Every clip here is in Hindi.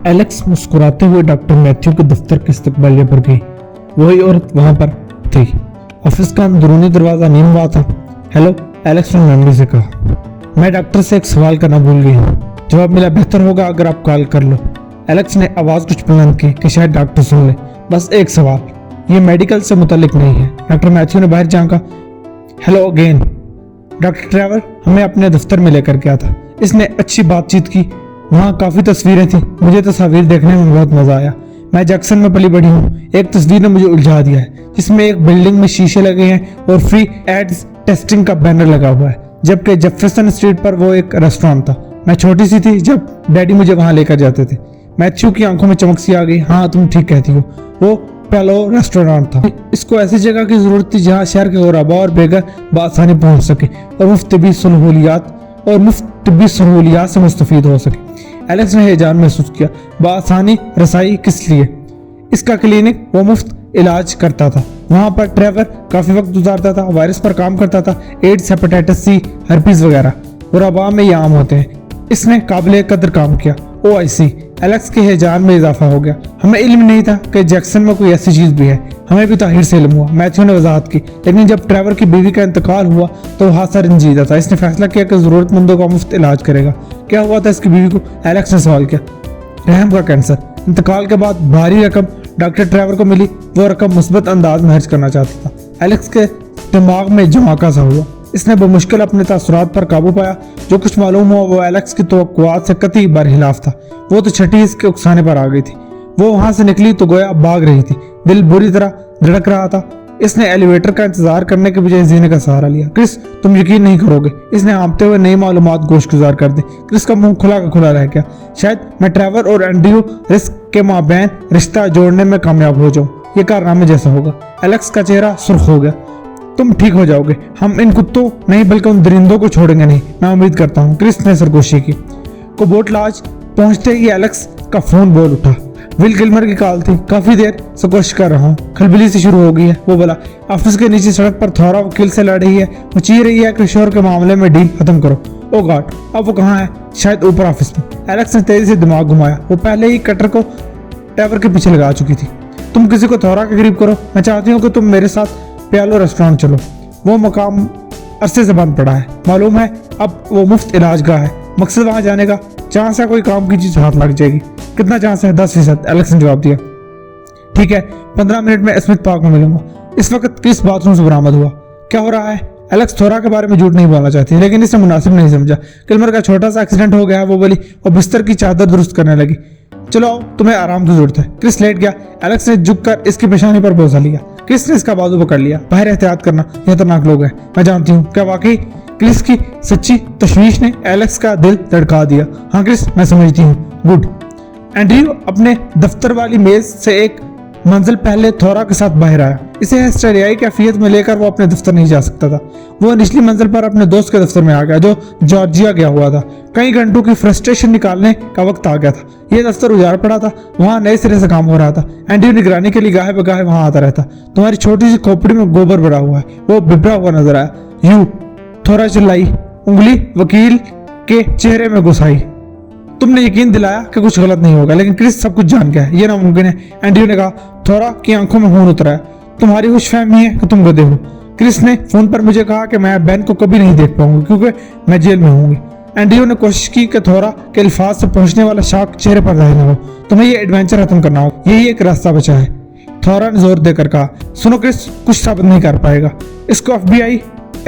एलेक्स मुस्कुराते हुए डॉक्टर मैथ्यू के दफ्तर के इस्तकबालिया पर गई। वही औरत वहां पर थी। ऑफिस का अंदरूनी दरवाजा नीम हुआ था। हेलो, एलेक्स ने मेमोरी से कहा। मैं डॉक्टर से एक सवाल करना भूल गई हूँ। जवाब मिला, बेहतर होगा अगर आप कॉल कर लो। एलेक्स ने आवाज कुछ बुलंद की कि शायद डॉक्टर सुन ले। बस एक सवाल, ये मेडिकल से मुतालिक नहीं है। डॉक्टर मैथ्यू ने बाहर झांका। Hello again. डॉक्टर ट्रेवर हमें अपने दफ्तर में लेकर गया था। इसने अच्छी बातचीत की। वहाँ काफी तस्वीरें थी। मुझे तस्वीर देखने में बहुत मजा आया। मैं जैक्सन में पली बड़ी हूँ। एक तस्वीर ने मुझे उलझा दिया है, जिसमें एक बिल्डिंग में शीशे लगे हैं और फ्री एड्स टेस्टिंग का बैनर लगा हुआ है, जबकि जेफरसन स्ट्रीट पर वो एक रेस्टोरेंट था। मैं छोटी सी थी जब डैडी मुझे वहां लेकर जाते थे। मैथ्यू की आंखों में चमक सी आ गई। हाँ, तुम ठीक कहती हो, वो पेलो रेस्टोरेंट था। इसको ऐसी जगह की जरूरत थी जहाँ शहर के गुरबा और बेघर बआसानी पहुंच सके और मुफ्त तिब्बी सहूलियात से मुस्तफीद हो सके। एलेक्स ने हैजान महसूस किया। बआसानी रसाई किस लिए? इसका क्लिनिक वो मुफ्त इलाज करता था। वहां पर ट्रेवर काफी वक्त गुजारता था, वायरस पर काम करता था। एड्स, हेपेटाइटिस सी, हर्पीज वगैरह गुरबा में ये आम होते हैं। इसने काबिल कदर काम किया। ओ आई सी। एलेक्स के हैजान में इजाफा हो गया। हमें इल्म नहीं था कि जैक्सन में कोई ऐसी चीज भी है। हमें भी ताहिर से इल्म हुआ, मैथ्यू ने वजाहत की। लेकिन जब ट्रेवर की बीवी का इंतकाल हुआ तो हादसा रंजीदा था। इसने फैसला किया कि जरूरतमंदों का मुफ्त इलाज करेगा। क्या हुआ था इसकी बीवी को? एलेक्स ने सवाल किया। रहम का कैंसर। इंतकाल के बाद भारी रकम डॉक्टर ट्रेवर को मिली। वो रकम मुस्बत अंदाज में खर्च करना चाहता था। एलेक्स के दिमाग में जमाका सा हुआ। इसने बमुश्किल अपने तासुरात पर काबू पाया। जो कुछ मालूम हुआ वो एलेक्स की तवक्कुआत से कतई बरखिलाफ था। वो तो छठी इसके उकसाने पर आ गई थी। वो वहां से निकली तो गोया भाग रही थी। दिल बुरी तरह धड़क रहा था। इसने एलिवेटर का इंतजार करने के बजाय जीने का सहारा लिया। क्रिस, तुम यकीन नहीं करोगे, इसने हाँफते हुए नई मालूमात गोशगुजार कर दी। क्रिस का मुंह खुला का खुला रह गया। शायद मैं ट्रेवर और एंड्रयू रिस्क के माबैन रिश्ता जोड़ने में कामयाब हो जाऊं। ये कारनामे जैसा होगा। एलेक्स का चेहरा सुर्ख हो गया। तुम ठीक हो जाओगे। हम इन कुत्तों नहीं बल्कि उन दरिंदों को छोड़ेंगे नहीं, मैं उम्मीद करता हूँ। क्रिस ने सरगोशी की। कोबोट लॉज पहुंचते ही एलेक्स का फोन बोल उठा। विल गिल्मर की कॉल थी। काफी देर से कोशिश कर रहा हूँ, खलबली से शुरू हो गई है। वो बोला, ऑफिस के नीचे सड़क पर थोड़ा वकील से लड़ रही है। वो ची रही है कि शोर के मामले में डील खत्म करो। ओ गॉड, अब वो कहाँ है? शायद ऊपर ऑफिस में। एलेक्स ने तेजी से दिमाग घुमाया। वो पहले ही कटर को ट्रेवर के पीछे लगा चुकी थी। तुम किसी को थोड़ा के करीब करो। मैं चाहती हूँ कि तुम मेरे साथ प्यालो रेस्टोरेंट चलो। वो मकाम अरसे से बंद पड़ा है। मालूम है अब वो मुफ्त इलाज गाह है। मकसद वहां जाने का, चांस है कोई काम की चीज हाथ लग जाएगी। कितना चांस है? 10%। एलेक्स ने जवाब दिया। ठीक है, 15 मिनट में स्मिथ पार्क में मिलूंगा। इस वक्त क्रिस बाथरूम से बरामद हुआ। क्या हो रहा है? एलेक्स थोड़ा के बारे में झूठ नहीं बोलना चाहती, लेकिन इसे मुनासिब नहीं समझा। किल्मर का छोटा सा एक्सीडेंट हो गया है, वो बोली, और बिस्तर की चादर दुरुस्त करने लगी। चलो आओ, तुम्हें आराम की जरूरत है। क्रिस लेट गया। एलेक्स ने झुककर इसकी पेशानी पर बोसा लिया। क्रिस ने इसका बाजू पकड़ लिया। बाहर एहतियात करना, ये खतरनाक लोग हैं। मैं जानती हूँ। क्या वाकई? क्रिस की सच्ची तशवीश ने एलेक्स का दिल धड़का दिया। हाँ क्रिस, मैं समझती हूँ। गुड। एंड्रयू अपने दफ्तर वाली मेज से एक मंजिल पहले थोरा के साथ बाहर आया। इसे हिस्टेरियाई कैफियत में लेकर वो अपने दफ्तर नहीं जा सकता था। वो निचली मंजिल पर अपने दोस्त के दफ्तर में आ गया, जो जॉर्जिया गया हुआ था। कई घंटों की फ्रस्ट्रेशन निकालने का वक्त आ गया था। ये दफ्तर उजाड़ पड़ा था। वहाँ नए सिरे से काम हो रहा था। एंड्रयू निगरानी के लिए गाहे बगाहे वहाँ आता रहता। तुम्हारी छोटी सी खोपड़ी में गोबर भरा हुआ है। वो बिभरा हुआ नजर आया। यू, थोड़ा चिल्लाई, उंगली वकील के चेहरे में घुसाई। तुमने यकीन दिलाया कि कुछ गलत नहीं होगा, लेकिन क्रिस सब कुछ जान गया है। ये नामुमकिन है। एंड्रयू ने कहा। थोड़ा की आंखों में खून उतरा है। तुम्हारी खुशफहमी है कि तुम गधे हो। क्रिस ने फोन पर मुझे कहा कि मैं बैन को कभी नहीं देख पाऊंगी क्योंकि मैं जेल में होंगी। एंड्रयू ने कोशिश की कि थोड़ा के अल्फाज से पहुंचने वाला शौक चेहरे पर जाहिर न हो। तुम्हें ये एडवेंचर खत्म करना होगा, यही एक रास्ता बचा है। थोड़ा ने जोर देकर कहा। सुनो क्रिस, कुछ साबित नहीं कर पाएगा। इसको FBI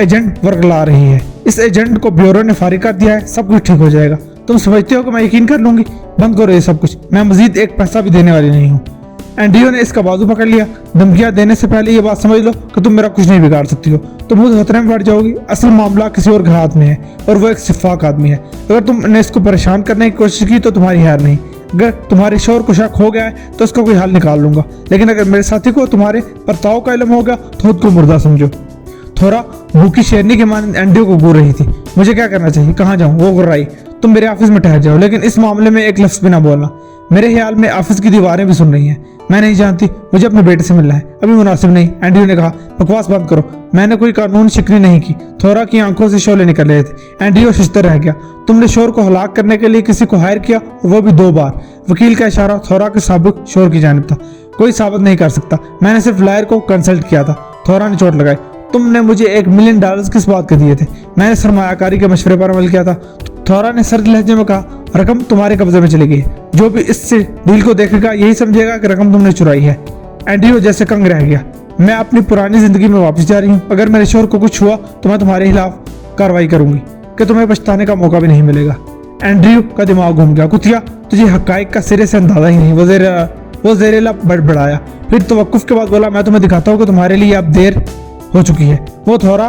एजेंट वर्ग ला रही है। इस एजेंट को ब्यूरो ने फारिग कर दिया है। सब कुछ ठीक हो जाएगा। तुम समझते हो कि मैं यकीन कर लूंगी? बंद करो ये सब कुछ। मैं मजीद एक पैसा भी देने वाली नहीं हूँ। एंड्रयू ने इसका बाजू पकड़ लिया। धमकियां देने से पहले ये बात समझ लो कि तुम मेरा कुछ नहीं बिगाड़ सकती हो। तुम खुद खतरे में पड़ जाओगी। असल मामला किसी और के हाथ में है और वो एक सिफाक आदमी है। अगर तुमने इसको परेशान करने की कोशिश की तो तुम्हारी हार नहीं। अगर तुम्हारे शोर को शक हो गया है तो उसका कोई हल निकाल लूंगा, लेकिन अगर मेरे साथी को तुम्हारे बर्ताव का इल्म हो गया तो खुद को मुर्दा समझो। थोड़ा भूखी शेरनी के मानंद एंड्रयू को घूर रही थी। मुझे क्या करना चाहिए? कहाँ जाऊँ? वो घुर्राई। तुम मेरे ऑफिस में ठहर जाओ, लेकिन इस मामले में एक लफ्ज भी ना बोलना। मेरे ख्याल में ऑफिस की दीवारें भी सुन रही हैं। मैं नहीं जानती, मुझे अपने बेटे से मिलना है, अभी मुनासिब नहीं। एंड्रयू ने कहा, बकवास बंद करो, मैंने कोई कानून शिकनी नहीं की। थोरा की आंखों से शोले निकल रहे थे। एंड्रयू शिश्तर रह गया। तुमने शोर को हलाक करने के लिए किसी को हायर किया, और वो भी 2 बार। वकील का इशारा थोरा के साबिक शोर की जानिब था। कोई साबित नहीं कर सकता, मैंने सिर्फ लायर को कंसल्ट किया था। थोरा ने चोट लगाई। तुमने मुझे $1 मिलियन किस बात के दिए थे? मैंने सरमायाकारी के मशवरे पर अमल किया था। थोरा ने सर्द लहजे में कहा, रकम तुम्हारे कब्जे में चली गई। जो भी इससे डील को देखेगा यही समझेगा कि रकम तुमने चुराई है। एंड्रयू जैसे कंग रह गया। मैं अपनी पुरानी जिंदगी में वापस जा रही हूँ। अगर मेरे शोर को कुछ हुआ तो मैं तुम्हारे खिलाफ कार्रवाई करूंगी कि तुम्हें पछताने का मौका भी नहीं मिलेगा। एंड्रयू का दिमाग घूम गया। कुतिया, तुझे हकाइक का सिरे से अंदाजा ही नहीं। वो ज़ेरेला बड़बड़ाया, फिर तवक्कुफ के बाद बोला, मैं तुम्हें दिखाता हूँ कि तुम्हारे लिए अब देर हो चुकी है। वो थोरा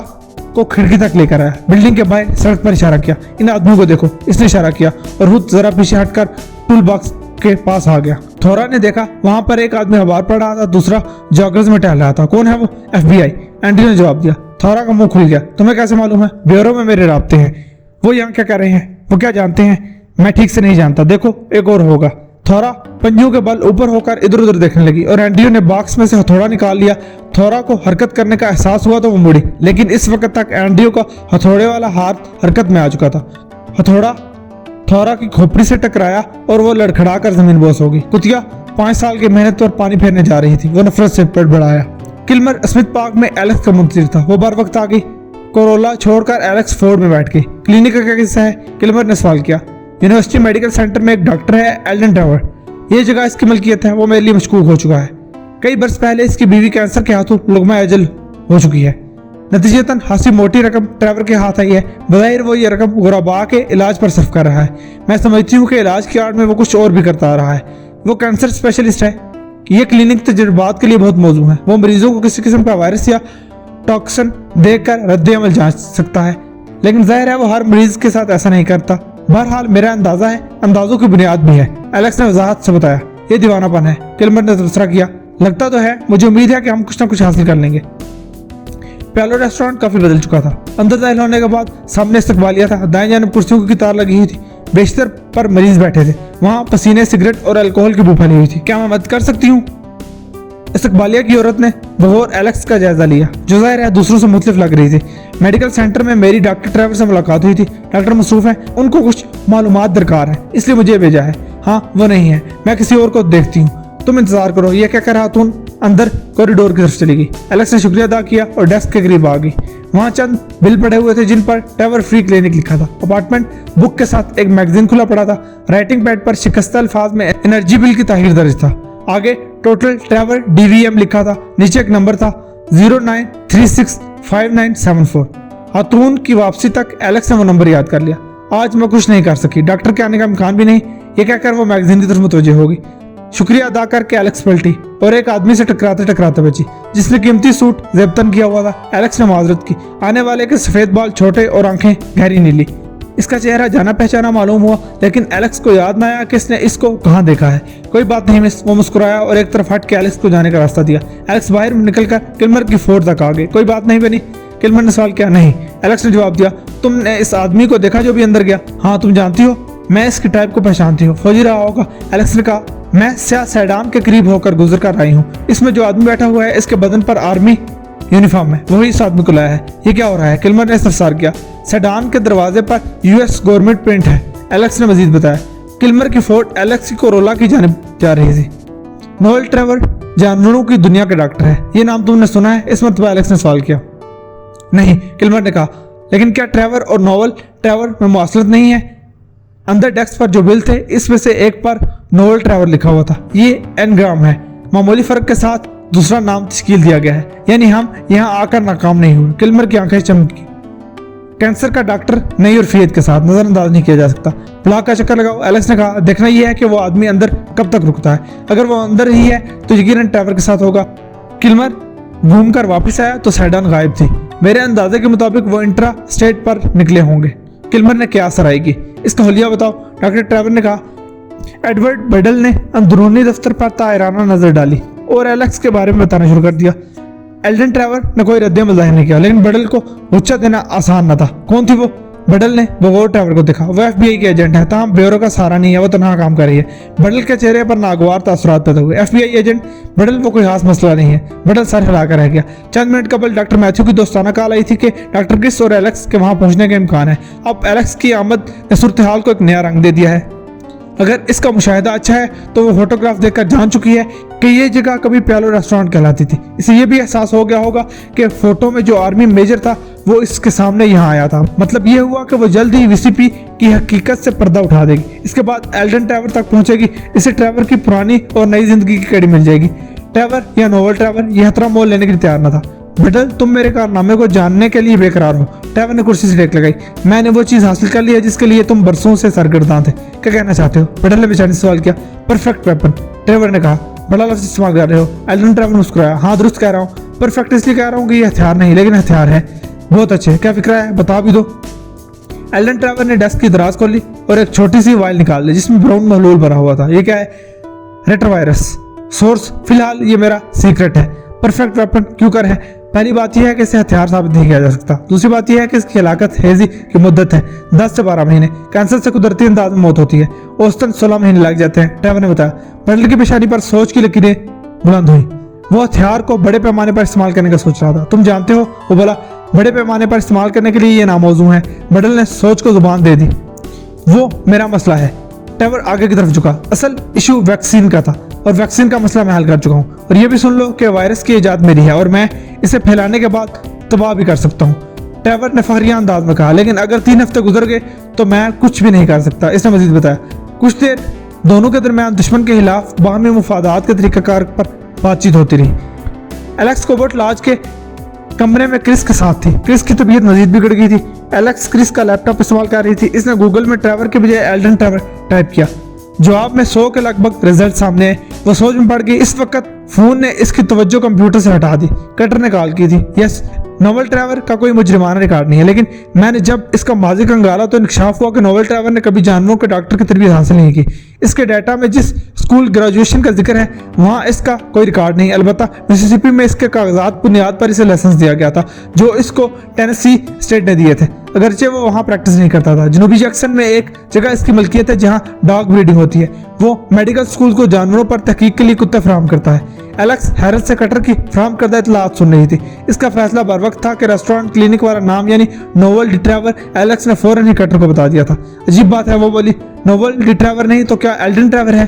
को खिड़की तक लेकर आया, बिल्डिंग के बाहर सड़क पर इशारा किया, इन आदमियों को देखो। इसने इशारा किया और खुद जरा पीछे हटकर टूल बॉक्स के पास आ गया। थोरा ने देखा वहां पर एक आदमी अखबार पढ़ रहा था, दूसरा जॉगर्स में टहल रहा था। कौन है वो? FBI। एंड्रयू ने जवाब दिया। थोरा का मुंह खुल गया। तुम्हें कैसे मालूम है? ब्यूरो में मेरे राब्ते हैं। वो यहाँ क्या कर रहे हैं? वो क्या जानते हैं? मैं ठीक से नहीं जानता। देखो, एक और होगा। थोरा पंजों के बल ऊपर होकर इधर उधर देखने लगी और एंड्रयू ने बॉक्स में से हथौड़ा निकाल लिया। थोरा को हरकत करने का एहसास हुआ तो वो मुड़ी, लेकिन इस वक्त तक एंड्रयू का हथौड़े वाला हाथ हरकत में आ चुका था। हथौड़ा थोरा की खोपड़ी से टकराया और वो लड़खड़ा कर जमीन बोस हो गई। कुतिया 5 साल की मेहनत पर पानी फेरने जा रही थी। वो नफरत से बढ़ाया। किल्मर स्मिथ पार्क में एलेक्स का मुंतजिर था। वो बर वक्त आ गई। कोरोला छोड़कर एलेक्स फोर्ड में बैठ गई। क्लिनिक का क्या किस्सा है? किल्मर ने सवाल किया। यूनिवर्सिटी मेडिकल सेंटर में एक डॉक्टर है, एल्डन ट्रेवर। ये जगह इसकी मलकियत है। वो मेरे लिए मशकूक हो चुका है। कई बरस पहले इसकी बीवी कैंसर के हाथों लुग़मा अजल हो चुकी है। नतीजतन हासी मोटी रकम ट्रेवर के हाथ आई है। बज़ाहिर वो ये रकम गुरबा के इलाज पर सर्फ कर रहा है। मैं समझती हूँ कि इलाज की आड़ में वो कुछ और भी करता आ रहा है। वो कैंसर स्पेशलिस्ट है। ये क्लिनिक तजुर्बात के लिए बहुत मौजू है। वो मरीजों को किसी किस्म का वायरस या टॉक्सिन देकर रद्द अमल जांच सकता है, लेकिन जाहिर है वो हर मरीज के साथ ऐसा नहीं करता। बहरहाल मेरा अंदाजा है, अंदाजों की बुनियाद भी है। एलेक्स ने वजाहत से बताया। ये दीवानापन है। किल्मर ने तबसरा किया। लगता तो है। मुझे उम्मीद है कि हम कुछ ना कुछ हासिल कर लेंगे। पैलो रेस्टोरेंट काफी बदल चुका था। अंदर दाखिल होने के बाद सामने इस्तकबालिया था। दाएं जानिब कुर्सियों की कतार लगी हुई थी। बेशतर पर मरीज बैठे थे। वहां पसीने, सिगरेट और अल्कोहल की बू फैली हुई थी। क्या मैं मदद कर सकती हूँ? इस्तकबालिया की औरत ने बगौर एलेक्स का जायजा लिया, जो जाहिर है दूसरों से मुख्तलिफ लग रही थी। मेडिकल सेंटर में मेरी डॉक्टर ट्रेवर से मुलाकात हुई थी। डॉक्टर मसरूफ है, उनको कुछ मालूमात दरकार है, इसलिए मुझे भेजा है। हाँ, वो नहीं है, मैं किसी और को देखती हूँ। तुम इंतजार करो। ये क्या कर रहा? तुम अंदर कॉरिडोर की तरफ चली गई। एलेक्स ने शुक्रिया अदा किया और डेस्क के करीब आ गई। वहाँ चंद बिल पड़े हुए थे जिन पर ट्रेवर फ्री क्लिनिक लिखा था। अपार्टमेंट बुक के साथ एक मैगजीन खुला पड़ा था। राइटिंग पैड पर शिकस्ता अल्फाज में एनर्जी बिल की तारीख दर्ज था। आगे टोटल ट्रेवर DVM लिखा था। नीचे एक नंबर था 09365974। खातून की वापसी तक एलेक्स ने वो नंबर याद कर लिया। आज मैं कुछ नहीं कर सकी। डॉक्टर के आने का इम्कान भी नहीं। ये कहकर वो मैगजीन की तरफ मुतवज्जे हो गई। शुक्रिया अदा करके एलेक्स पलटी और एक आदमी से टकराते टकराते बची, जिसने कीमती सूट ज़ेबतन किया हुआ था। एलेक्स ने माजरत की। आने वाले के सफेद बाल छोटे और आंखें गहरी नीली। इसका चेहरा जाना पहचाना मालूम हुआ, लेकिन एलेक्स को याद न आया कि इसने इसको कहाँ देखा है। कोई बात नहीं मिस। वो मुस्कुराया और एक तरफ हट के एलेक्स को जाने का रास्ता दिया। एलेक्स बाहर निकलकर किल्मर की फोर्ड तक आ गए। कोई बात नहीं बनी? किल्मर ने सवाल किया। नहीं, एलेक्स ने जवाब दिया। तुमने इस आदमी को देखा जो भी अंदर गया? हाँ, तुम जानती हो? मैं इसकी टाइप को पहचानती हूँ। फौजी रहा होगा। एलेक्स ने कहा। मैं स्याह सेडान के करीब होकर गुजर कर आई हूँ। इसमें जो आदमी बैठा हुआ है इसके बदन पर आर्मी यूनिफॉर्म है। वही इस आदमी को लाया है। ये क्या हो रहा है? किल्मर ने इस्तफसार किया। सेडान के दरवाजे पर US गवर्नमेंट प्रिंट है, एलेक्स ने मजीद बताया। किल्मर की फोर्ड एलेक्स की कोरोला की जानिब जा रही थी। नोएल ट्रेवर जानवरों की दुनिया के डॉक्टर है। ये नाम तुमने सुना है? इस मरतबा एलेक्स ने सवाल किया। नहीं, किल्मर ने कहा। लेकिन क्या ट्रेवर और नोएल ट्रेवर में मुआसलत नहीं है? अंदर डेस्क पर जो बिल थे इसमें से एक पर नोएल ट्रेवर लिखा हुआ था। ये एनग्राम है। मामूली फर्क के साथ दूसरा नाम तश्कील दिया गया है, यानी हम यहाँ आकर नाकाम नहीं हुए। किल्मर की आंखें चमकी। कैंसर का डॉक्टर नई उर्फियत के साथ नजरअंदाज नहीं किया जा सकता। ब्लॉक का चक्कर लगाओ। एलेक्स ने कहा। देखना यह है कि वो आदमी अंदर कब तक रुकता है। अगर वो अंदर ही है तो यकीनन ट्रेवर के साथ होगा। किल्मर घूमकर वापस आया तो सैडान गायब थी। मेरे अंदाजे के मुताबिक वो इंट्रा स्टेट पर निकले होंगे। किल्मर ने क्या सराई की। इसका हुलिया बताओ, डॉक्टर ट्रेवर ने कहा। एडवर्ड बडल ने अंदरूनी दफ्तर पर तायराना नजर डाली और एलेक्स के बारे में बताना शुरू कर दिया। एल्डन ट्रेवर ने कोई रद्द-ए-अमल जाहिर नहीं किया, लेकिन बडल को गुस्सा देना आसान न था। कौन थी वो? बडल ने बगौर ट्रेवर को देखा। वो FBI के एजेंट है, तमाम ब्यूरो का सहारा नहीं है, वो तनहा काम कर रही है। बडल के चेहरे पर नागवार तासुरात पैदा हुए। FBI एजेंट बडल, वो कोई खास मसला नहीं है। बडल सर हिलाकर रह गया। चंद मिनट कबल डॉक्टर मैथ्यू की दोस्ताना कॉल आई थी कि डॉक्टर क्रिस और एलेक्स के वहां पहुंचने का इम्कान है। अब एलेक्स की आमद ने सूरत हाल को एक नया रंग दे दिया है। अगर इसका मुशाहिदा अच्छा है तो वो फोटोग्राफ देखकर जान चुकी है कि ये जगह कभी प्यालो रेस्टोरेंट कहलाती थी। इसे ये भी एहसास हो गया होगा कि फोटो में जो आर्मी मेजर था वो इसके सामने यहाँ आया था। मतलब ये हुआ कि वो जल्द ही VCP की हकीकत से पर्दा उठा देगी। इसके बाद एल्डन ट्रेवर तक पहुंचेगी। इसे ट्रेवर की पुरानी और नई जिंदगी की कड़ी मिल जाएगी। ट्रेवर या नोवल ट्रेवर ये खतरा मोल लेने के लिए तैयार न था। बडल, तुम मेरे कारनामे को जानने के लिए बेकरार हो। ट्रेवर ने कुर्सी से टेक लगाई। मैंने वो चीज हासिल कर ली है जिसके लिए तुम बरसों से सरगर्दान थे। क्या कहना चाहते हो? बडल ने बेचारे से सवाल किया। परफेक्ट वेपन, ट्रेवर ने कहा। बड़ा लफ्ज इस्तेमाल कर रहे हो? एल्डन ट्रेवर मुस्कुराया। हाँ, दुरुस्त कह रहा हूँ। परफेक्ट इसलिए कह रहा हूँ कि ये हथियार नहीं लेकिन हथियार है। बहुत अच्छे, क्या फिक्र है, बता भी दो। एल्डन ट्रेवर ने डेस्क की दराज खोली और एक छोटी सी वाइल निकाल ली जिसमें ब्राउन महलूल भरा हुआ था। ये क्या है? रेट्रोवायरस। सोर्स, फिलहाल ये मेरा सीक्रेट है। परफेक्ट वेपन क्यों कर है? पहली बात यह है कि इसे हथियार साबित नहीं किया जा सकता। दूसरी बात यह है कि इसकी हलाकत हेजी की मुद्दत है 10 से 12 महीने। कैंसर से कुदरती अंदाज में मौत होती है। औसतन 16 महीने लग जाते हैं, ट्रेवर ने बताया। बडल की पेशानी पर सोच की लकीरें बुलंद हुई। वो हथियार को बड़े पैमाने पर इस्तेमाल करने का सोच रहा था। तुम जानते हो, वो बोला, बड़े पैमाने पर इस्तेमाल करने के लिए ये नामौजू है। बडल ने सोच को जुबान दे दी। वो मेरा मसला है। ट्रेवर आगे की तरफ झुका। असल इशू वैक्सीन का था और वैक्सीन का मसला मैं हल कर चुका हूँ। और ये भी सुन लो कि वायरस की इजाद मेरी है और मैं इसे फैलाने के बाद तबाह भी कर सकता हूँ। ट्रेवर ने फखरिया अंदाज में कहा। लेकिन अगर 3 हफ्ते गुजर गए तो मैं कुछ भी नहीं कर सकता, इसने मजीद बताया। कुछ देर दोनों के दरमियान दुश्मन के खिलाफ बाहमी मुफादात के तरीकाकार पर बातचीत होती रही। एलेक्स कोबर्ट लॉज के कमरे में क्रिस के साथ थी। क्रिस की तबीयत मजीद बिगड़ गई थी। एलेक्स क्रिस का लैपटॉप इस्तेमाल कर रही थी। इसने गूगल में ट्रेवर के बजाय एल्डन ट्रेवर टाइप किया। जवाब में 100 के लगभग रिजल्ट सामने आए। वो सोच में पड़ गई। इस वक्त फोन ने इसकी तवज्जो कंप्यूटर से हटा दी। कटर ने कॉल की थी। यस, नोवल ट्रेवर का कोई मुजरिमाना रिकॉर्ड नहीं है, लेकिन मैंने जब इसका माजी कंगाला तो इंकशाफ हुआ कि नोवल ट्रेवर ने कभी जानवरों के डॉक्टर की तरबियत हासिल नहीं की। इसके डाटा में जिस स्कूल ग्रेजुएशन का जिक्र है वहाँ इसका कोई रिकॉर्ड नहीं। अलबत्ता मिसिसिपी में इसके कागजात बुनियाद पर इसे लाइसेंस दिया गया था जो इसको टेनेसी स्टेट ने दिए थे, अगरचे वो वहाँ प्रैक्टिस नहीं करता था। जनूबी जैक्सन में एक जगह इसकी मलकियत है जहाँ डॉग ब्रीडिंग होती है। वो मेडिकल स्कूल को जानवरों पर तहकीक के लिए कुत्ते फराहम करता है। एलेक्स हैरत से कटर की फराहम करदा इतलात सुन रही थी। इसका फैसला बर वक्त था कि रेस्टोरेंट क्लिनिक वाला नाम यानी नोवल डिट्रेवर। एलेक्स ने फौरन ही कटर को बता दिया था। अजीब बात है, वो बोली, नोवल डिट्रेवर नहीं तो क्या एल्डन ट्रेवर है?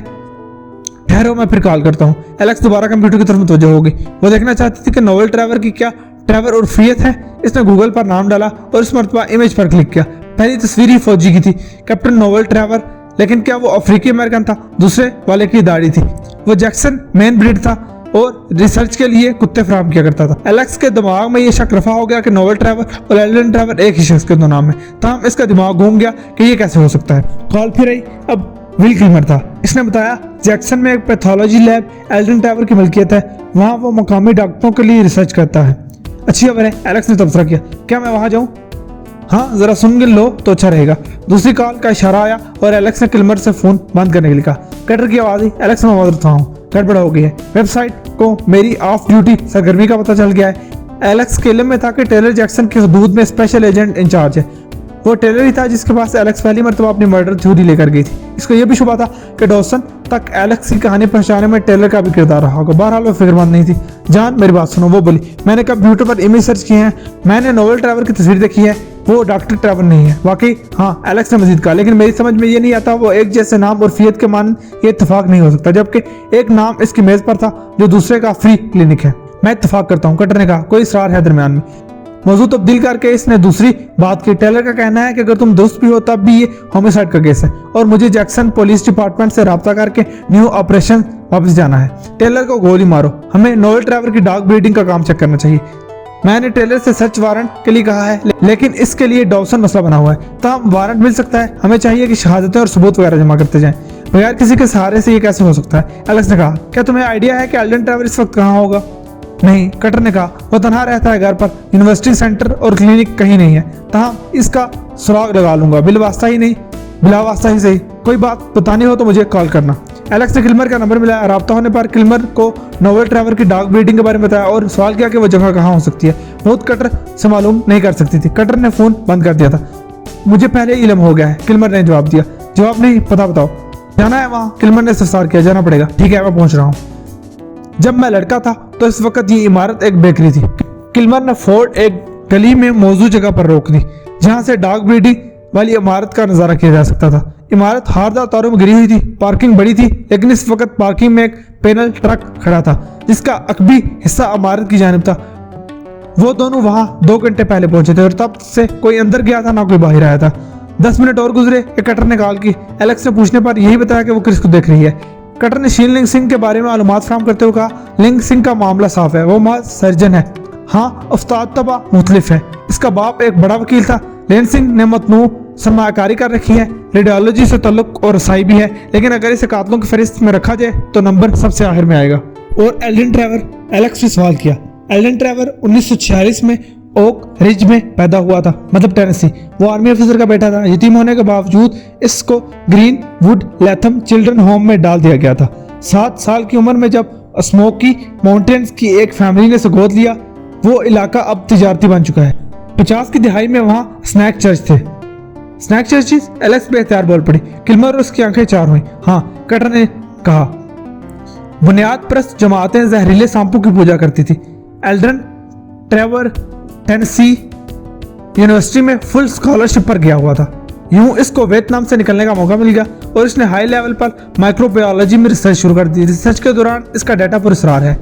ठहरो, मैं फिर कॉल करता हूँ। एलेक्स दोबारा कंप्यूटर की तरफ मुतवज्जो हो गई। वो देखना चाहती थी कि नोवल ट्रेवर की क्या ट्रेवर उर्फियत है। इसने गूगल पर नाम डाला और इस मरतबा इमेज पर क्लिक किया। पहली तस्वीर ही फौजी की थी, कैप्टन नोवल ट्रेवर। लेकिन क्या वो अफ्रीकी अमेरिकन था? दूसरे वाले की दाढ़ी थी। वो जैक्सन मेन ब्रीड था और रिसर्च के लिए कुत्ते फराहम किया करता था। एलेक्स के दिमाग में ये शक रफा हो गया कि नोवल ट्रेवर और एल्डन ट्रेवर एक ही शख्स के दो नाम है। तमाम इसका दिमाग घूम गया कि ये कैसे हो सकता है। कॉल फिर आई। अब विल किलमर था। इसने बताया जैक्सन में एक पैथोलॉजी लैब एल्डन ट्रेवर की मलकियत है। वहाँ वो मकामी डॉक्टरों के लिए रिसर्च करता है। अच्छी खबर है, एलेक्स ने तबसरा किया। क्या मैं वहाँ जाऊँ? हाँ, जरा सुन लो तो अच्छा रहेगा। दूसरी कॉल का इशारा आया और एलेक्स ने किलमर से फोन बंद करने के लिए कहा। कटर की आवाज आई। एलेक्स में मौजूद था हूँ, गड़बड़ हो गई है। वेबसाइट को मेरी ऑफ ड्यूटी सरगर्मी का पता चल गया है। एलेक्स के इल्म में था कि टेलर जैक्सन की हदूद में स्पेशल एजेंट इंचार्ज है। वो टेलर ही था जिसके पास एलेक्स पहली मरतबा अपनी मर्डर थ्योरी लेकर गई थी। इसको यह भी शुबा था कि डॉसन तक एलेक्स की कहानी पहुंचाने में टेलर का भी किरदार रहा होगा। बहरहाल वो फिक्रमंद नहीं थी। जान, मेरी बात सुनो, वो बोली। मैंने कंप्यूटर पर इमेज सर्च किए हैं। मैंने नोवल ट्रेवर की तस्वीर देखी है। वो डॉक्टर ट्रेवर नहीं है। वाकई? हाँ, एलेक्स ने मजीद कहा। लेकिन मेरी समझ में ये नहीं आता, वो एक जैसे नाम और फियत के मान ये इत्तेफाक नहीं हो सकता, जबकि एक नाम इसकी मेज पर था जो दूसरे का फ्री क्लिनिक है। मैं इत्तेफाक करता हूँ, कटर ने कहा। कोई इसरार है दरमियान में? मौजूद तब्दील करके इसने दूसरी बात की। टेलर का कहना है कि अगर तुम दोस्त भी हो तब भी ये होमिसाइड का केस है और मुझे जैक्सन पुलिस डिपार्टमेंट से रब्ता करके न्यू ऑपरेशन वापस जाना है। टेलर को गोली मारो। हमें नोवल ट्रेवर की डॉग ब्रीडिंग का काम चेक करना चाहिए। मैंने टेलर से सर्च वारंट के लिए कहा है, लेकिन इसके लिए डॉसन मसला बना हुआ है। तमाम वारंट मिल सकता है। हमें चाहिए कि शहादतें और सबूत वगैरह जमा करते जाएं। बगैर किसी के सहारे से ये कैसे हो सकता है? एलेक्स ने कहा। क्या तुम्हें आइडिया है कि एल्डन ट्रेवर इस वक्त कहाँ होगा? नहीं, कटर ने कहा। वो तनहा रहता है घर पर। यूनिवर्सिटी सेंटर और क्लिनिक कहीं नहीं है। तहाँ इसका सुराग लगा लूंगा, बिल वास्ता ही नहीं, बिला वास्ता ही सही। कोई बात बतानी हो तो मुझे कॉल करना। एलेक्स ने किलमर का नंबर मिलाया। राब्ता होने पर किलमर को नोवल ट्रेवर की डॉग ब्रीडिंग के बारे में बताया और सवाल किया कि वो जगह कहाँ हो सकती है। बहुत कटर से मालूम नहीं कर सकती थी। कटर ने फोन बंद कर दिया था। मुझे पहले ही इल्म हो गया है, किल्मर ने जवाब दिया। जवाब नहीं, पता बताओ। जाना है वहाँ? किल्मर ने इस्तफसार किया। जाना पड़ेगा। ठीक है, मैं पहुंच रहा हूँ। जब मैं लड़का था तो इस वक्त ये इमारत एक बेकरी थी। किल्मर ने फोर्ड एक गली में मौजूद जगह पर रोक दी जहां से डॉग ब्रीडिंग वाली इमारत का नजारा किया जा सकता था। इमारत हारदार तारों में गिरी हुई थी। पार्किंग बड़ी थी, लेकिन इस वक्त पार्किंग में एक पैनल ट्रक खड़ा था जिसका अकबी हिस्सा इमारत की जानिब था। वो दोनों वहां 2 घंटे पहले पहुंचे थे और तब से कोई अंदर गया था ना कोई बाहर आया था। 10 मिनट और गुजरे। एक कटर ने कॉल की। एलेक्स ने पूछने पर यही बताया कि वो क्रिस को देख रही है। कटर ने शीन लिंग सिंह के बारे में मालूमात फराहम करते हुए कहा, लिंग सिंह का मामला साफ है, वो महज सर्जन है। हाँ, उस्ताद तबा मुख्तलिफ है। इसका बाप एक बड़ा वकील था। लेन सिंह ने मतनू सरमाकारी कर रखी है, रेडियोलॉजी से ताल्लुक और रसाई भी है, लेकिन अगर इसे कातलों की फहरिस्त में रखा जाए तो नंबर सबसे आखिर में आएगा। और एल्डन ट्रेवर? एलेक्स ने सवाल किया। एल्डन ट्रेवर 1946 में ओक रिज में पैदा हुआ था, मतलब टेनेसी। वो आर्मी ऑफिसर का बेटा था। यतीम होने के बावजूद इसको green would Latham children home में डाल दिया गया था। 7 साल की उम्र में जब स्मोकी माउंटेन्स की एक फैमिली ने इसे गोद लिया। वो इलाका अब तिजारती बन चुका है। 50 की दिहाई में वहाँ स्नैक चर्च थे। Snake churches? एलेक्स बेहतियार बोल पड़ी। किल्मर और उसकी आंखें चार हुई। हाँ, कटर ने कहा। बुनियाद परस्त जमातें जहरीले सांपों की पूजा करती थी। एल्डन ट्रेवर टेनेसी यूनिवर्सिटी में फुल स्कॉलरशिप पर गया हुआ था। यूं इसको वियतनाम से निकलने का मौका मिल गया और इसने हाई लेवल पर माइक्रोबायोलॉजी में रिसर्च शुरू कर दी। रिसर्च के दौरान इसका डाटा पुरस्कार है।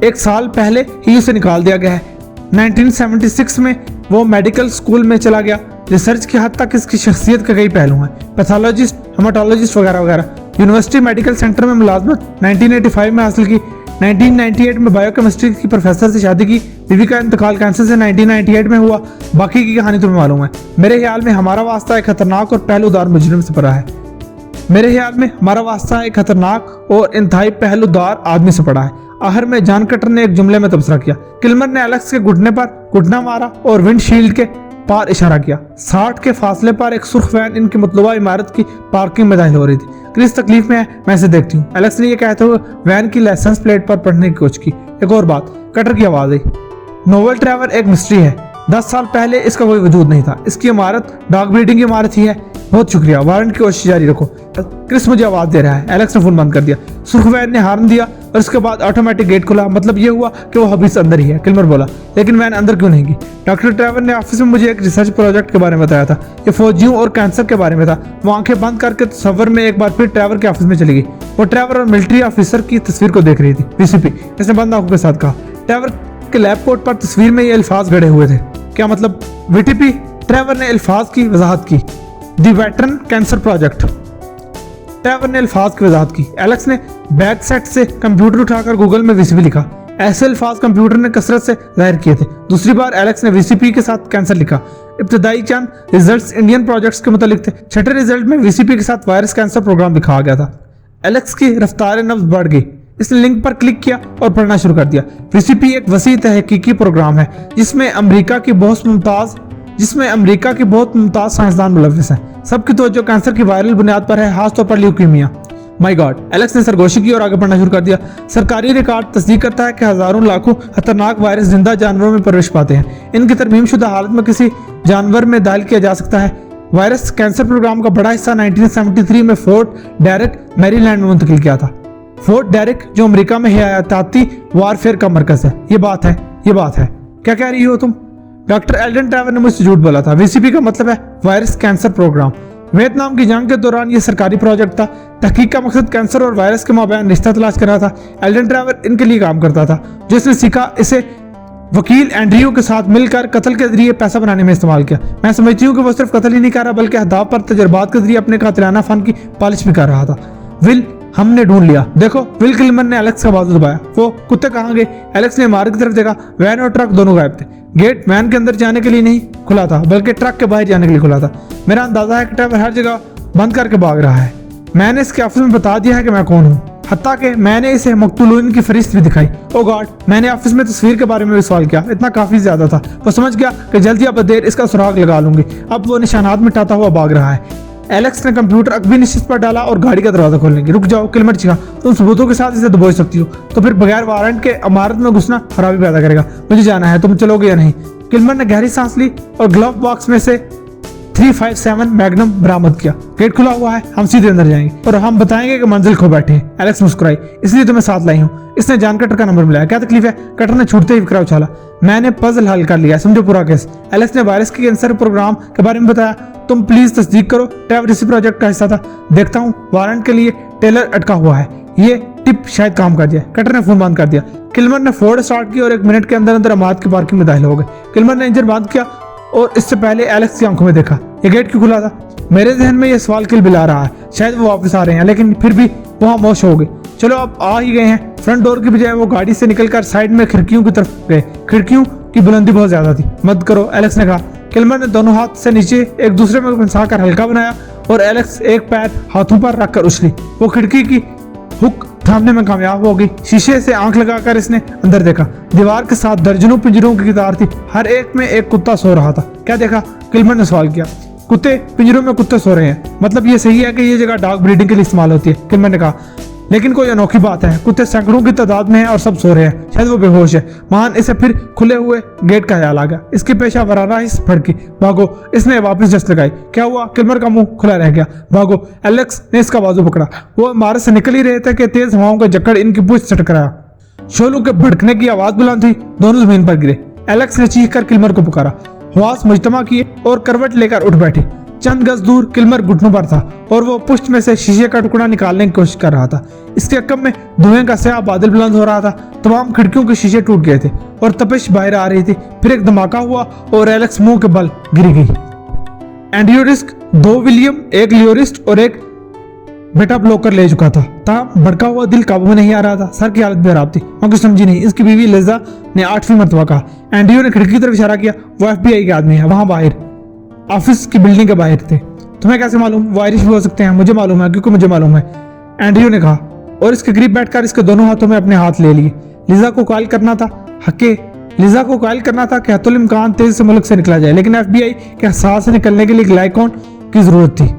1 साल पहले ही उसे निकाल दिया गया है। 1976 में वो मेडिकल स्कूल में चला गया। रिसर्च की हद तक इसकी शख्सियत के कई पहलू हैं, पैथोलॉजिस्ट, हेमाटोलॉजिस्ट वगैरह वगैरह। यूनिवर्सिटी मेडिकल सेंटर में मुलाजमत 1985 में हासिल की। 1998 में बायोकेमिस्ट्री की प्रोफेसर से शादी की। बीवी का इंतकाल कैंसर से 1998 में हुआ। बाकी की कहानी तुम्हें मालूम है। मेरे ख्याल में हमारा वास्ता एक खतरनाक और पहलूदार मुजरिम से पड़ा है। मेरे ख्याल में हमारा वास्ता एक खतरनाक और इंतहाई पहलूदार आदमी से पड़ा है। आखिर में जॉन कटर ने एक जुमले में तबसरा किया। किल्मर ने एलेक्स के घुटने पर घुटना मारा और विंडशील्ड के पार इशारा किया। 60 के फासले पर एक सुर्ख वैन इनकी मतलूबा इमारत की पार्किंग में दाखिल हो रही थी। क्रिस तकलीफ में है, मैं इसे देखती हूँ। एलेक्स ने यह कहते हुए वैन की लाइसेंस प्लेट पर पढ़ने की कोशिश की। एक और बात, कटर की आवाज आई। नोवेल ट्रेवर एक मिस्ट्री है। 10 साल पहले इसका कोई वजूद नहीं था। इसकी इमारत डॉग ब्रीडिंग की इमारत ही है। बहुत शुक्रिया, वारंट की कोशिश जारी रखो। क्रिस मुझे आवाज दे रहा है। एलेक्स ने फोन बंद कर दिया। सुर्ख वैन ने हॉर्न दिया और उसके बाद ऑटोमेटिक गेट खुला। मतलब ये हुआ कि वो हबीस अंदर ही है। किल्मर बोला, लेकिन वैन अंदर क्यों नहीं गई? डॉक्टर ट्रेवर ने ऑफिस में मुझे एक रिसर्च प्रोजेक्ट के बारे में बताया था। ये फौजियों और कैंसर के बारे में था। वो आंखें बंद करके तस्वर में एक बार फिर ट्रेवर के ऑफिस में चली गई। वो ट्रेवर और मिलिट्री ऑफिसर की तस्वीर को देख रही थी। वीसीपी, इसने बंद आंखों के साथ कहा। ट्रेवर के लैब कोट पर तस्वीर में ये अल्फाज गड़े हुए थे। क्या मतलब? वीटीपी? ट्रेवर ने अल्फाज की वजाहत की। दी वेटरन कैंसर प्रोजेक्ट। ट्रेवर ने अल्फाज की वजाहत की। एलेक्स ने बैक सेट से कंप्यूटर उठाकर गूगल में वीसीपी लिखा। ऐसे अल्फाज कंप्यूटर ने कसरत से जाहिर किए थे। दूसरी बार एलेक्स ने वीसीपी के साथ कैंसर लिखा। इब्तदाई चंद रिजल्ट्स इंडियन प्रोजेक्ट्स के मुतालिक थे। छठे रिजल्ट में वीसीपी के साथ वायरस कैंसर प्रोग्राम दिखाया गया था। एलेक्स की रफ्तार नब्ज बढ़ गई। इसने लिंक पर क्लिक किया और पढ़ना शुरू कर दिया। वीसीपी एक वसी तहकीकी प्रोग्राम है जिसमें अमेरिका की बहुत मुमताज साइंसदान मुलव्विस हैं। सबकी तवज्जो कैंसर की वायरल बुनियाद पर है, खासतौर पर ल्यूकीमिया। माय गॉड, एलेक्स ने सरगोशी की और आगे पढ़ना शुरू कर दिया। सरकारी रिकॉर्ड तस्दीक करता है कि हजारों लाखों खतरनाक वायरस जिंदा जानवरों में प्रवेश पाते हैं। इनकी तरमीम शुदा हालत में किसी जानवर में दाखिल किया जा सकता है। वायरस कैंसर प्रोग्राम का बड़ा हिस्सा 1973 में फोर्ट डेरिक मैरीलैंड में मुंतकिल किया था। फोर्ट डेरिक जो अमेरिका में हयाती वारफेयर का मरकज है। ये बात है। क्या कह रही हो तुम? डॉक्टर एल्डन ट्रेवर ने मुझसे झूठ बोला था। वीसीपी का मतलब है वायरस कैंसर प्रोग्राम। वियतनाम की जंग के दौरान यह सरकारी प्रोजेक्ट था। तहकीक का मकसद कैंसर और वायरस के माबैन रिश्ता तलाश कर रहा था। एल्डन ट्रेवर इनके लिए काम करता था। जिसने सीखा इसे वकील एंड्रयू के साथ मिलकर कत्ल के जरिए पैसा बनाने में इस्तेमाल किया। मैं समझती हूँ कि वो सिर्फ कत्ल ही नहीं कर रहा बल्कि अहदाफ पर तजर्बात के जरिए अपने कातिलाना फन की पॉलिश भी कर रहा था। विल, हमने ढूंढ लिया। देखो, विल किल्मर ने एलेक्स का बाजू दबाया। वो कुत्ते कहाँ गए? एलेक्स ने इमारत की तरफ देखा। वैन और ट्रक दोनों गायब थे। गेट वैन के अंदर जाने के लिए नहीं खुला था बल्कि ट्रक के बाहर जाने के लिए खुला था। मेरा अंदाजा है कि ट्रेवर हर जगह बंद करके भाग रहा है। मैंने इसके ऑफिस में बता दिया है कि मैं कौन हूँ। हत्ता कि मैंने इसे मकतूलीन की फरिस्त भी दिखाई। ओ गॉड, मैंने ऑफिस में तस्वीर के बारे में भी सवाल किया। इतना काफी ज्यादा था। वो समझ गया कि जल्दी या देर इसका सुराग लगा लूंगी। अब वो निशानात मिटाता हुआ भाग रहा है। एलेक्स ने कंप्यूटर अकबी निश्चित पर डाला और गाड़ी का दरवाजा खोलने की। रुक जाओ, किल्मर चिका, तुम सबूतों के साथ इसे दबोच सकती हो तो फिर बगैर वारंट के इमारत में घुसना खराबी पैदा करेगा। मुझे जाना है, तुम चलोगे या नहीं? किल्मर ने गहरी सांस ली और ग्लव बॉक्स में से 357 मैग्नम बरामद किया। गेट खुला हुआ है, हम सीधे अंदर जाएंगे और हम बताएंगे कि मंजिल खो बैठे हैं। एलेक्स मुस्कुराई, इसलिए तुम्हें साथ लाई हूँ। इसने जान कटर का नंबर मिलाया। क्या तकलीफ है? कटर ने छूटते ही विक्रा उछाला। मैंने पजल हल कर लिया, समझो पूरा केस। एलेक्स ने वायरस के कैंसर प्रोग्राम के बारे में बताया। तुम प्लीज तस्दीक करो, ट्रेवर इसी प्रोजेक्ट का हिस्सा था। देखता हूँ वारंट के लिए टेलर अटका हुआ है, ये टिप शायद काम कर दिया। कटर ने फोन बंद कर दिया। किल्मर ने फोर्ड स्टार्ट किया और 1 मिनट के अंदर अंदर अमाद की पार्किंग में दाखिल हो गए। किल्मर ने इंजन बंद किया और इससे पहले एलेक्स की आंखों में देखा। ये गेट क्यों खुला था? मेरे जहन में ये सवाल किलबिला रहा है, शायद वो वापस आ रहे हैं, लेकिन फिर भी वहाँ मौश हो गए। चलो अब आ ही गए हैं। फ्रंट डोर की बजाय वो गाड़ी से निकलकर साइड में खिड़कियों की तरफ गए। खिड़कियों की बुलंदी बहुत ज्यादा थी। मत करो, एलेक्स ने कहा। किल्मर ने दोनों हाथ से नीचे एक दूसरे में फंसाकर हल्का बनाया और एलेक्स एक पैर हाथों पर रखकर उछली। वो खिड़की की हुक थामने में कामयाब हो गई। शीशे से आंख लगाकर इसने अंदर देखा। दीवार के साथ दर्जनों पिंजरों की कतार थी, हर एक में एक कुत्ता सो रहा था। क्या देखा? किल्मर ने सवाल किया। कुत्ते, पिंजरों में कुत्ते सो रहे हैं, मतलब ये सही है कि ये जगह डॉग ब्रीडिंग के लिए इस्तेमाल होती है, किल्मर ने कहा। लेकिन कोई अनोखी बात है, कुत्ते सैकड़ों की तादाद में हैं और सब सो रहे हैं। शायद वो बेहोश है। महान इसे फिर खुले हुए गेट का ख्याल आ गया। इसकी पेशा वराना हिस्स फड़की। भागो, इसने वापस जस्ट लगाई। क्या हुआ? किल्मर का मुंह खुला रह गया। भागो, एलेक्स ने इसका बाजू पकड़ा। वो इमारत से निकल ही रहे थे कि तेज हवाओं का जकड़ इनकी पूंछ से टकराया। शोलों के भड़कने की आवाज बुलंद हुई, दोनों जमीन पर गिरे। एलेक्स ने चीख कर किल्मर को पुकारा। हवास मुजतमा किए और करवट लेकर उठ बैठी। चंद गज दूर किल्मर घुटनों पर था और वो पुष्ट में से शीशे का टुकड़ा निकालने की कोशिश कर रहा था। इसके अक्कम में धुएं का स्याह बादल बुलंद हो रहा था। तमाम खिड़कियों के शीशे टूट गए थे और तपिश बाहर आ रही थी। फिर एक धमाका हुआ और एलेक्स मुंह के बल गिरी गई। एंडियोरिस्क 2 विलियम, 1 लियोरिस्ट और 1 बेटा ब्लोकर ले चुका था। ताहम भड़का हुआ दिल काबू में नहीं आ रहा था। सर की हालत बेराब थी। मैं कुछ समझी नहीं। इसकी बीवी लिजा ने 8वीं मरतबा कहा। एंडियो ने खिड़की की तरफ इशारा किया। वो FBI के आदमी है, वहां बाहर ऑफिस की बिल्डिंग के बाहर थे। तुम्हें कैसे मालूम? वो आयरिश भी हो सकते हैं। मुझे मालूम है, क्योंकि मुझे मालूम है, एंड्रयू ने कहा और इसके करीब बैठकर इसके दोनों हाथों में अपने हाथ ले लिए। लिजा को कॉल करना था कि हतुल इम्कान तेज से मुल्क से निकला जाए, लेकिन FBI के हसास से निकलने के लिए ग्लाइकॉन की जरूरत थी।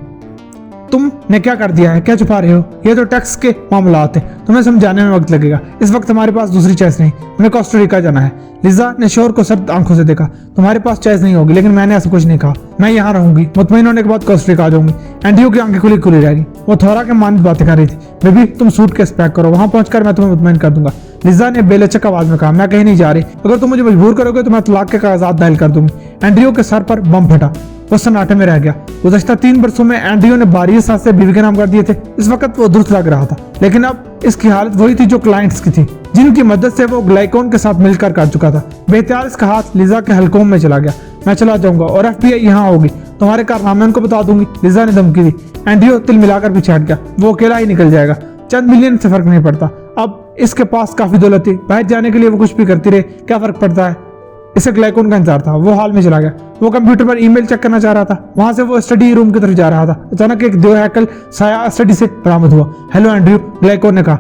तुमने क्या कर दिया है? क्या छुपा रहे हो? ये तो टैक्स के मामलात हैं, तुम्हें समझाने में वक्त लगेगा। इस वक्त हमारे पास दूसरी चॉइस नहीं, हमें कोस्टा रिका जाना है। लिजा ने शोर को सर्द आंखों से देखा। तुम्हारे पास चॉइस नहीं होगी, लेकिन मैंने ऐसा कुछ नहीं कहा। मैं यहाँ रहूंगी, मुतमईन होने के बाद कोस्टा रिका आ जाऊंगी। एंड्रयू की आंखें खुली खुली रहेगी। वो थोड़ा के मानद बातें कर रही थी। बेबी, तुम सूटकेस पैक करो, वहां पहुंचकर मैं तुम्हें मुतमईन कर दूंगा। लिजा ने बेलचक आवाज में कहा। मैं कहीं नहीं जा रही। अगर तुम मुझे मजबूर करोगे तो मैं तलाक के कागजात दाखिल कर दूंगी। एंड्रयू के सर पर बम फटा। वो सन्नाटे में रह गया। गुज़श्ता 3 बरसों में एंड्रयू ने 12 सांसें बीवी के नाम कर दिए थे। इस वक्त वो दुरुस्त लग रहा था, लेकिन अब इसकी हालत वही थी जो क्लाइंट्स की थी, जिनकी मदद से वो ग्लाइकॉन के साथ मिलकर कर चुका था। बेहतियार इसका हाथ लिजा के हलकों में चला गया। मैं चला जाऊंगा और FBI यहाँ होगी, तुम्हारे कारनामे उनको बता दूंगी, लिजा ने धमकी दी। एंड्रयू तिल मिलाकर पीछे हट गया। वो अकेला ही निकल जाएगा, चंद मिलियन से फर्क नहीं पड़ता। अब इसके पास काफी दौलत थी, बाहर जाने के लिए वो कुछ भी करती रहे, क्या फर्क पड़ता है। इसे ग्लाइकॉन का इंतजार था। वो हॉल में चला गया। वो कंप्यूटर पर ईमेल चेक करना चाह रहा था। वहां से वो स्टडी रूम की तरफ जा रहा था। अचानक एक दो हैकल साया स्टडी से बरामद हुआ। हेलो एंड्रयू, ग्लाइकॉन ने कहा।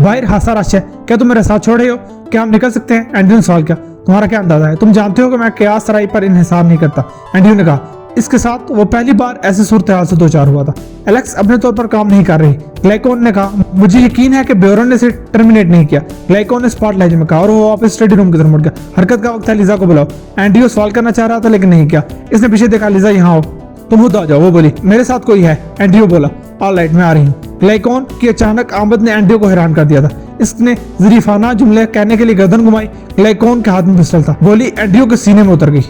बाहर हासा रश है, क्या तुम मेरे साथ छोड़ रहे हो? क्या हम निकल सकते हैं? एंड्रयू ने सवाल किया। तुम्हारा क्या अंदाजा है? तुम जानते हो कि मैं कयास सराय पर इन्हिसार नहीं करता, एंड्रयू ने कहा। इसके साथ वो पहली बार ऐसी सूरत हाल से 2-4 हुआ था। एलेक्स अपने तौर पर काम नहीं कर रही, ग्लाइकॉन ने कहा। मुझे यकीन है कि ब्योरन ने इसे टर्मिनेट नहीं किया, ग्लाइकॉन ने स्पॉट लहजे में कहा, और वो वापस स्टडी रूम की तरफ मुड़ गया। हरकत का वक्त है, लिजा को बुलाओ। एंड्रयू सवाल करना चाह रहा था लेकिन नहीं किया। इसने पीछे देखा। लिजा यहाँ आओ, तुम खुद आ जाओ, वो बोली। मेरे साथ कोई है, एंड्रयू बोला। ऑल राइट, मैं आ रही हूँ। ग्लाइकॉन की अचानक आमद ने एंड्रयू को हैरान कर दिया था। इसने ज़रीफाना जुमले कहने के लिए गर्दन घुमाई। ग्लाइकॉन के हाथ में पिस्टल था। गोली एंड्रयू के सीने में उतर गई।